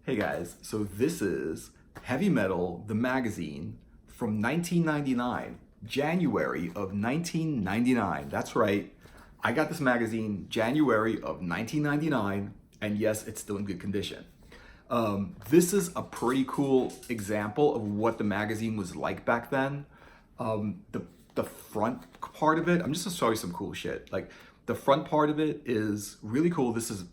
Hey guys, so this is Heavy Metal, the magazine from 1999, January of 1999. That's right, I got this magazine January of 1999, and yes, it's still in good condition. This is a pretty cool example of what the magazine was like back then. The front part of it, I'm just gonna show you some cool shit. Like the front part of it is really cool. This is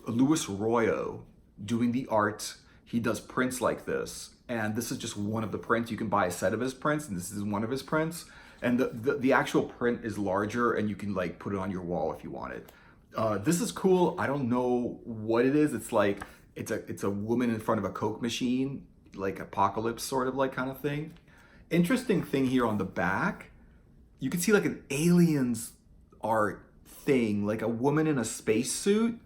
Louis Royo doing the art. He does prints like this, and this is just one of the prints. You can buy a set of his prints, and this is one of his prints. And the actual print is larger, and you can like put it on your wall if you want it. This is cool. I don't know what it is. It's like it's a woman in front of a Coke machine, like apocalypse sort of like kind of thing. Interesting thing here on the back, you can see like an aliens art thing, like a woman in a spacesuit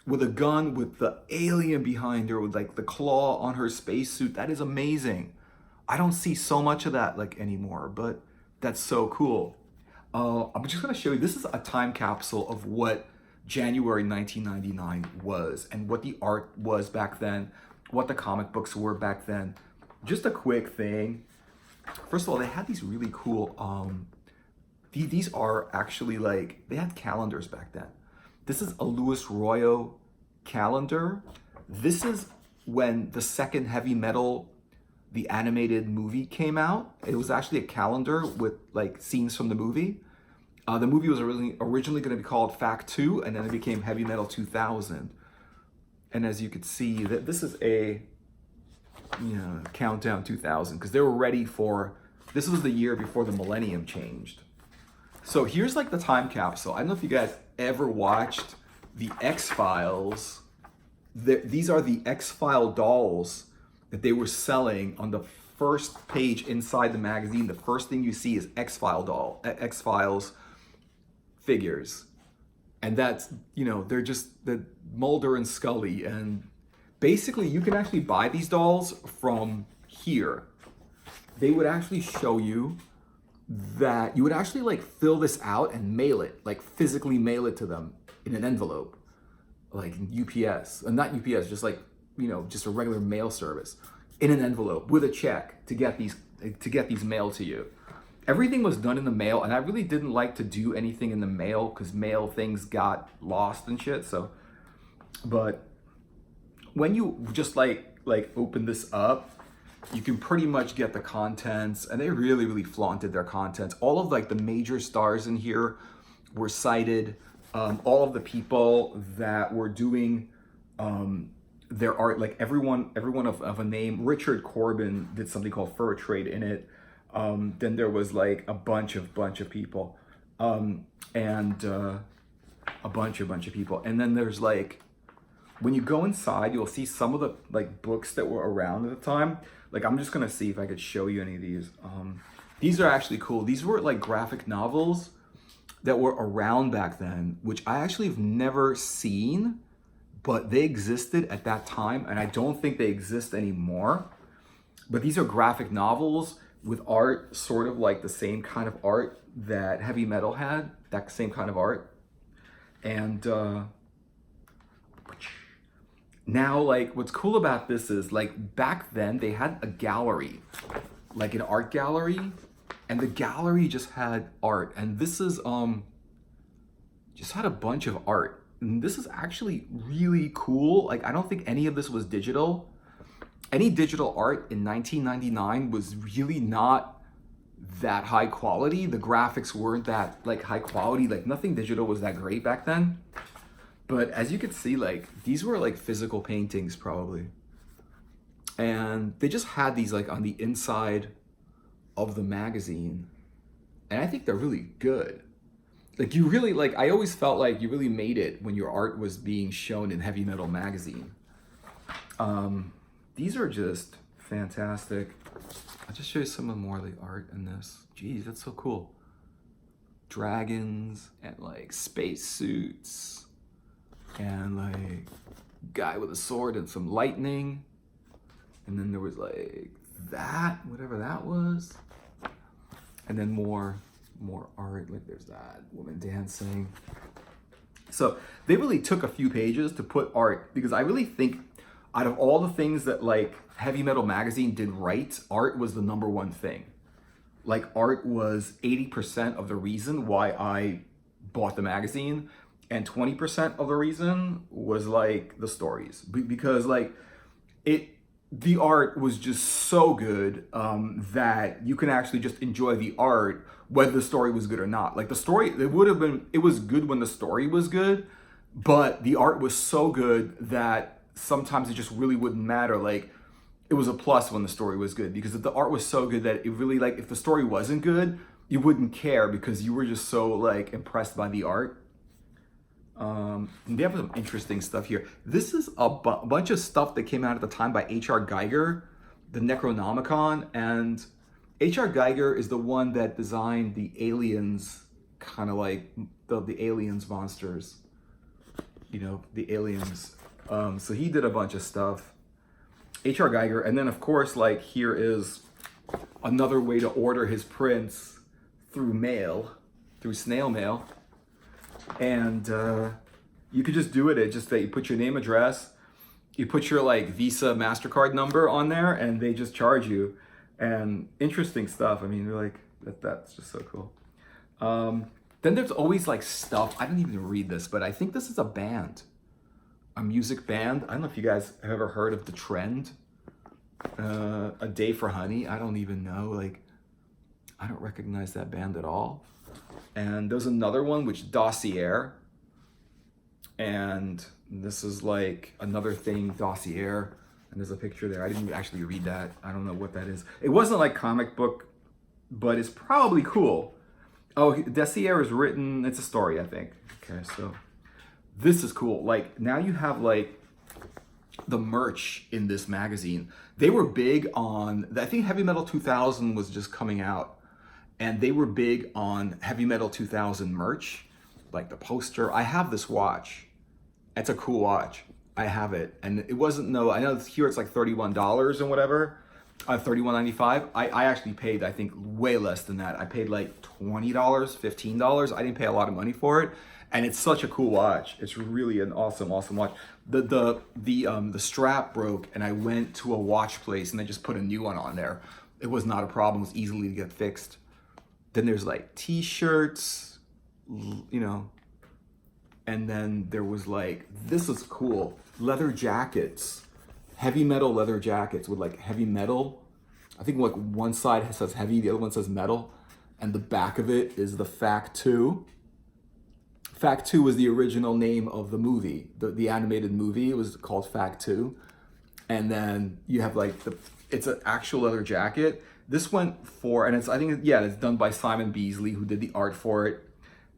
with a gun with the alien behind her with like the claw on her spacesuit. That is amazing. I don't see so much of that like anymore, but that's so cool. I'm just gonna show you, this is a time capsule of what January 1999 was and what the art was back then, what the comic books were back then. Just a quick thing. First of all, they had these really cool, these are actually like, they had calendars back then. This is a Louis Royo calendar. This is when the second Heavy Metal, the animated movie came out. It was actually a calendar with like scenes from the movie. The movie was originally going to be called Fact 2, and then it became Heavy Metal 2000. And as you could see, that this is a countdown 2000, because they were ready for, this was the year before the millennium changed. So here's like the time capsule. I don't know if you guys ever watched the X-Files. These are the X-File dolls that they were selling on the first page inside the magazine. The first thing you see is X-Files figures. And that's, they're just the Mulder and Scully. And basically you can actually buy these dolls from here. They would actually show you that you would actually like fill this out and mail it, like physically mail it to them in an envelope, like UPS, and not UPS, just like, just a regular mail service in an envelope with a check to get these mailed to you. Everything was done in the mail, and I really didn't like to do anything in the mail because mail things got lost and shit. So, but when you just like open this up, you can pretty much get the contents, and they really flaunted their contents. All of like the major stars in here were cited. All of the people that were doing their art, like everyone of a name. Richard Corbin did something called Fur Trade in it. Then there was like a bunch of people, and a bunch of people. And then there's like, when you go inside, you'll see some of the like books that were around at the time. Like, I'm just gonna see if I could show you any of these. These are actually cool. These were like graphic novels that were around back then, which I actually have never seen, but they existed at that time, and I don't think they exist anymore. But these are graphic novels with art, sort of like the same kind of art that Heavy Metal had, that same kind of art. And now, like, what's cool about this is, like, back then they had a gallery, like an art gallery, and the gallery just had art. And this is just had a bunch of art. And this is actually really cool. Like, I don't think any of this was digital. Any digital art in 1999 was really not that high quality. The graphics weren't that like high quality. Like, nothing digital was that great back then. But as you can see, like, these were like physical paintings probably. And they just had these like on the inside of the magazine. And I think they're really good. Like, you really, like, I always felt like you really made it when your art was being shown in Heavy Metal magazine. These are just fantastic. I'll just show you some of more of the art in this. Geez, that's so cool. Dragons and like space suits and like guy with a sword and some lightning. And then there was like that, whatever that was. And then more art, like there's that woman dancing. So they really took a few pages to put art, because I really think out of all the things that like Heavy Metal Magazine did right, art was the number one thing. Like art was 80% of the reason why I bought the magazine, and 20% of the reason was like the stories, because like the art was just so good that you can actually just enjoy the art whether the story was good or not. Like the story, it was good when the story was good, but the art was so good that sometimes it just really wouldn't matter. Like it was a plus when the story was good, because if the art was so good that it really, like, if the story wasn't good, you wouldn't care because you were just so like impressed by the art. And they have some interesting stuff here. This is a bunch of stuff that came out at the time by H.R. Geiger, the Necronomicon, and H.R. Geiger is the one that designed the aliens, kind of like the aliens monsters, you know, the aliens. So he did a bunch of stuff. H.R. Geiger, and then of course, like, here is another way to order his prints through mail, through snail mail. And you could just do it. It's just that you put your name, address, you put your like Visa, MasterCard number on there, and they just charge you. And interesting stuff. I mean, you're like, that's just so cool. Then there's always like stuff. I didn't even read this, but I think this is a band, a music band. I don't know if you guys have ever heard of The Trend, A Day for Honey. I don't even know. Like, I don't recognize that band at all. And there's another one, which Dossier. And this is like another thing, Dossier. And there's a picture there. I didn't actually read that. I don't know what that is. It wasn't like comic book, but it's probably cool. Oh, Dossier is written, it's a story, I think. Okay, so this is cool. Like, now you have like the merch in this magazine. They were big on, I think Heavy Metal 2000 was just coming out. And they were big on Heavy Metal 2000 merch, like the poster. I have this watch. It's a cool watch. I have it. And it wasn't, no, I know here it's like $31 and whatever, $31.95. I actually paid, I think, way less than that. I paid like $20, $15. I didn't pay a lot of money for it. And it's such a cool watch. It's really an awesome, awesome watch. The strap broke, and I went to a watch place and they just put a new one on there. It was not a problem. It was easily to get fixed. Then there's like t-shirts, you know, and then there was like, this is cool, leather jackets, heavy metal leather jackets with like heavy metal. I think like one side says heavy, the other one says metal, and the back of it is the Fact 2. Fact 2 was the original name of the movie, the animated movie. It was called Fact 2. And then you have like it's an actual leather jacket. This went for, and it's done by Simon Beasley, who did the art for it,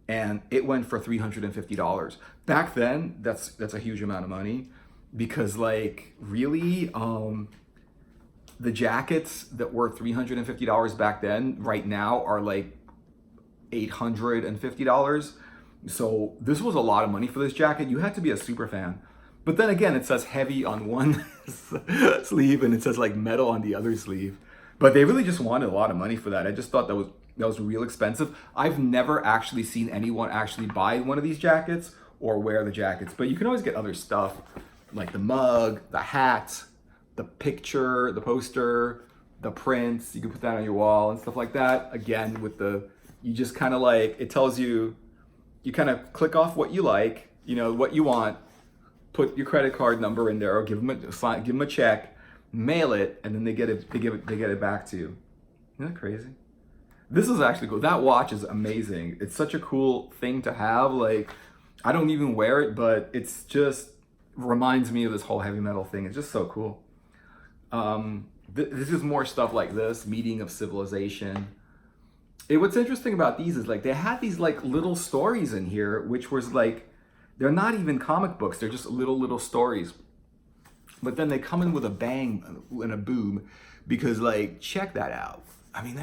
and it went for $350. Back then, that's a huge amount of money, because like really, the jackets that were $350 back then, right now are like $850. So this was a lot of money for this jacket. You had to be a super fan. But then again, it says heavy on one sleeve and it says like metal on the other sleeve. But they really just wanted a lot of money for that. I just thought that was real expensive. I've never actually seen anyone actually buy one of these jackets or wear the jackets, but you can always get other stuff like the mug, the hat, the picture, the poster, the prints. You can put that on your wall and stuff like that. Again, you just kind of like, it tells you, you kind of click off what you like, you know, what you want, put your credit card number in there, or give them a check, mail it, and then they get it back to you. Isn't that crazy? This is actually cool. That watch is amazing. It's such a cool thing to have. Like, I don't even wear it, but it's just reminds me of this whole heavy metal thing. It's just so cool. This is more stuff like this, Meeting of Civilization. What's interesting about these is like they had these like little stories in here, which was like, they're not even comic books. They're just little stories. But then they come in with a bang and a boom, because like, check that out. I mean,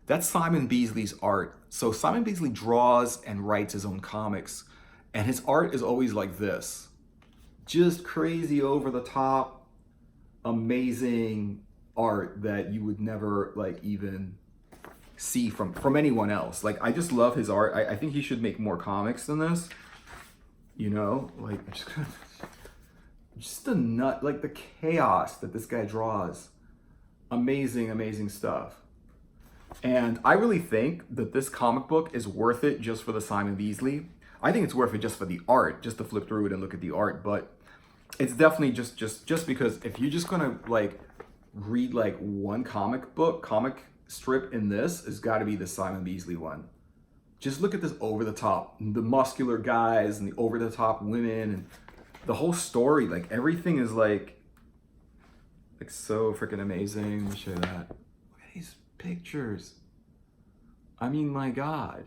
that's Simon Beasley's art. So Simon Beasley draws and writes his own comics, and his art is always like this. Just crazy, over the top, amazing art that you would never like even see from anyone else. Like, I just love his art. I think he should make more comics than this. You know, like just the nut, like the chaos that this guy draws. Amazing, amazing stuff. And I really think that this comic book is worth it just for the Simon Beasley. I think it's worth it just for the art, just to flip through it and look at the art. But it's definitely just because if you're just gonna like read like one comic strip in this, it's got to be the Simon Beasley one. Just look at this over the top, the muscular guys and the over the top women and the whole story. Like everything is like so freaking amazing. Let me show you that. Look at these pictures. I mean, my God.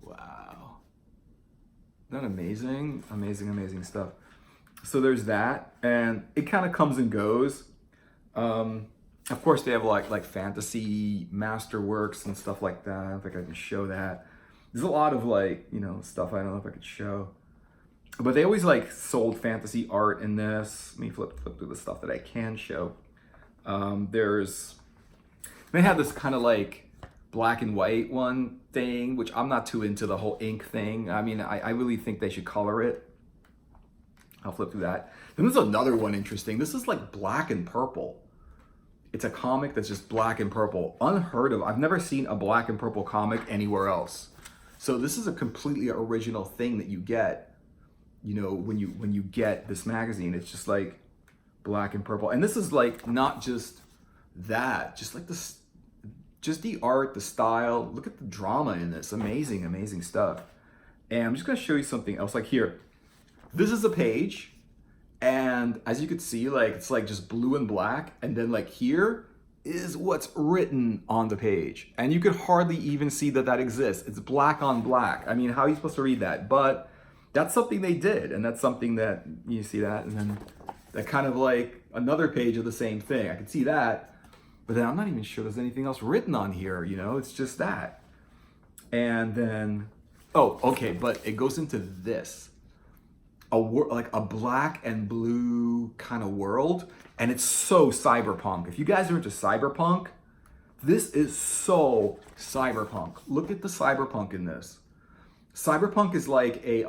Wow. Isn't that amazing? Amazing, amazing stuff. So there's that, and it kind of comes and goes. Of course, they have like fantasy masterworks and stuff like that. I don't think I can show that. There's a lot of like, you know, stuff I don't know if I could show. But they always like sold fantasy art in this. Let me flip through the stuff that I can show. They have this kind of like black and white one thing, which I'm not too into the whole ink thing. I mean, I really think they should color it. I'll flip through that. Then there's another one interesting. This is like black and purple. It's a comic that's just black and purple. Unheard of. I've never seen a black and purple comic anywhere else. So this is a completely original thing that you get, you know, when you get this magazine. It's just like black and purple. And this is like not just that, just like this, just the art, the style. Look at the drama in this. Amazing, amazing stuff. And I'm just gonna show you something else. Like here, this is a page. And as you could see, like it's like just blue and black, and then like here is what's written on the page, and you could hardly even see that that exists. It's black on black. I mean, how are you supposed to read that? But that's something they did, and that's something that you see that, and then that kind of like another page of the same thing. I can see that, but then I'm not even sure there's anything else written on here. You know, it's just that. And then, oh, okay, but it goes into this. Like a black and blue kind of world, and it's so cyberpunk. If you guys are into cyberpunk, this is so cyberpunk. Look at the cyberpunk in this. Cyberpunk is like a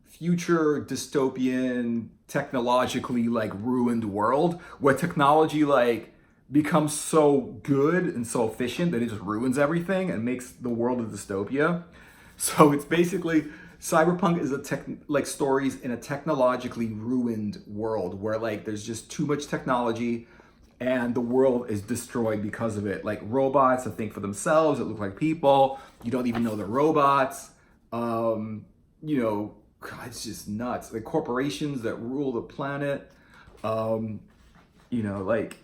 future dystopian, technologically like ruined world where technology like becomes so good and so efficient that it just ruins everything and makes the world a dystopia. So it's basically cyberpunk is like stories in a technologically ruined world where like there's just too much technology and the world is destroyed because of it. Like robots that think for themselves, that look like people. You don't even know they're robots. You know, God, it's just nuts. Like corporations that rule the planet. You know, like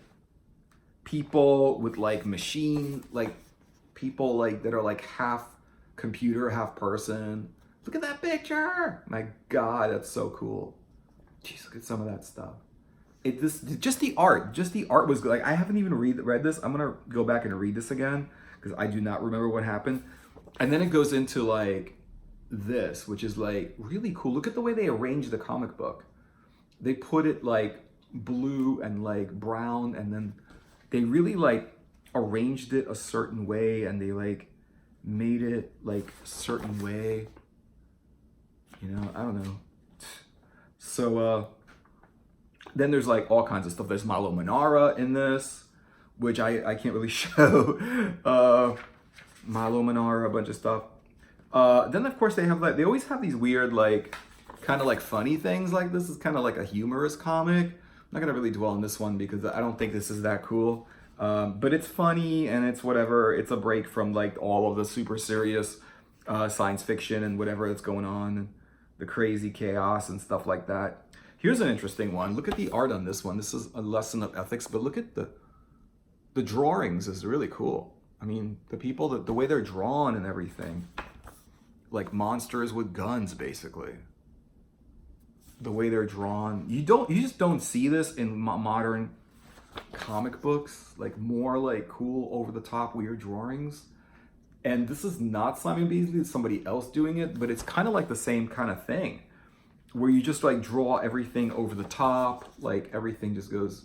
people with like machine, like people like that are like half computer, half person. Look at that picture! My God, that's so cool. Jeez, look at some of that stuff. Just the art was good. Like I haven't even read this. I'm gonna go back and read this again because I do not remember what happened. And then it goes into like this, which is like really cool. Look at the way they arranged the comic book. They put it like blue and like brown, and then they really like arranged it a certain way, and they like made it like a certain way. You know, I don't know. So then there's like all kinds of stuff. There's Malo Manara in this, which I can't really show. Malo Manara, a bunch of stuff. Then of course they have like, they always have these weird like kind of like funny things. Like this is kind of like a humorous comic. I'm not gonna really dwell on this one because I don't think this is that cool. But it's funny and it's whatever. It's a break from like all of the super serious science fiction and whatever that's going on, and the crazy chaos and stuff like that. Here's an interesting one. Look at the art on this one. This is a lesson of ethics, but look at the drawings is really cool. I mean, the people, the way they're drawn and everything, like monsters with guns, basically. The way they're drawn, you just don't see this in modern comic books. Like more like cool, over the top, weird drawings. And this is not Simon Beasley, it's somebody else doing it, but it's kind of like the same kind of thing, where you just like draw everything over the top, like everything just goes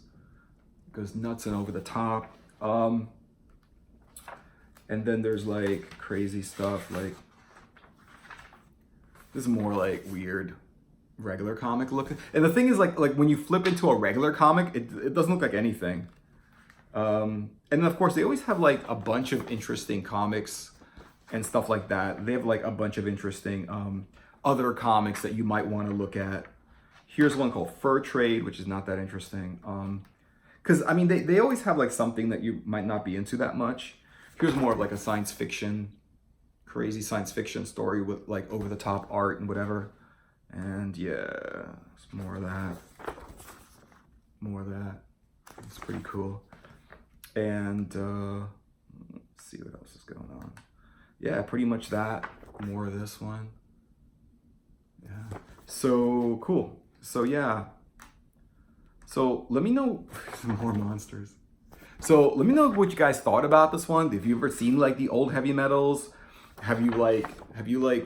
nuts and over the top. And then there's like crazy stuff, like This is more like weird regular comic look. And the thing is like when you flip into a regular comic, it doesn't look like anything. And then of course they always have like a bunch of interesting comics and stuff like that. They have like a bunch of interesting other comics that you might want to look at. Here's one called Fur Trade, which is not that interesting. Because I mean they always have like something that you might not be into that much. Here's more of like a science fiction, crazy science fiction story with like over the top art and whatever. And yeah, it's more of that. More of that. It's pretty cool. And let's see what else is going on. Yeah, pretty much that. More of this one. Yeah. So cool. So yeah. So let me know more monsters. So let me know what you guys thought about this one. Have you ever seen like the old heavy metals? Have you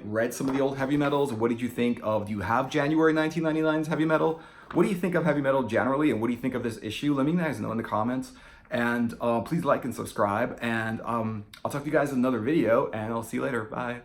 read some of the old heavy metals? What did you think of? Do you have January 1999's heavy metal? What do you think of heavy metal generally, and what do you think of this issue? Let me guys know in the comments. And please like and subscribe. And I'll talk to you guys in another video, and I'll see you later. Bye.